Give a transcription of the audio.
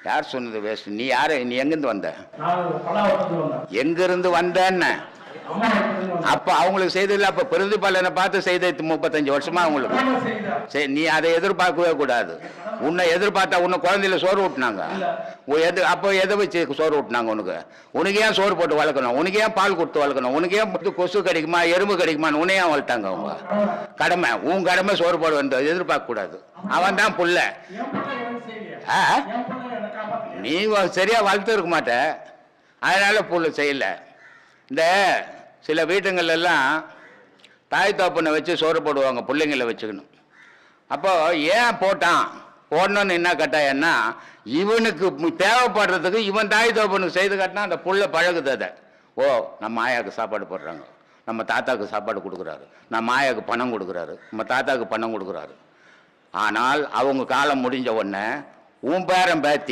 யார் சொன்னது வேஸ்ட்? நீ யாரு? நீ எங்கிருந்து வந்த? எங்கிருந்து வந்தேன்னு அப்ப அவங்களுக்கு செய்ததில்ல. அப்ப பிரதிபலனை பார்த்து செய்த 35 வருஷமா அவங்களுக்கு. சரி, நீ அதை எதிர்பார்க்கவே கூடாது. உன்னை எதிர்பார்த்தா உன்னை குழந்தையில சோறு ஊட்டினாங்க. அப்போ எதை வச்சு சோறு ஊட்டினாங்க உனக்கு? உனக்கு ஏன் சோறு போட்டு வளர்க்கணும்? உனக்கு ஏன் பால் கொடுத்து வளர்க்கணும்? உனக்கு ஏன் கொசு கிடைக்குமா எறும்பு கிடைக்குமான்னு உன்னை ஏன் வளர்த்தாங்க அவங்க? கடமை, உன் கடமை சோறு போட வேண்டிய எதிர்பார்க்க கூடாது. அவன் தான் புள்ள. நீ சரியா வளர்த்து இருக்க மாட்ட, அதனால புள்ள செய்யல. இந்த சில வீட்டுங்கள்ல எல்லாம் தாய் தோப்பனை வச்சு சோறு போடுவாங்க பிள்ளைங்களை வச்சுக்கணும். அப்போ ஏன் போடணும்னு என்ன கட்டாயம்னா, இவனுக்கு தேவைப்படுறதுக்கு இவன் தாய் தோப்பனுக்கு செய்து காட்டினா அந்த புள்ள பழகுது. அதை நம்ம ஆயாவுக்கு சாப்பாடு போடுறாங்க, நம்ம தாத்தாவுக்கு சாப்பாடு கொடுக்குறாரு, நம்ம ஆயாவுக்கு பணம் கொடுக்குறாரு, நம்ம தாத்தாவுக்கு பணம் கொடுக்குறாரு. ஆனால் அவங்க காலம் முடிஞ்ச உடனே உன் பேரன் பேத்தி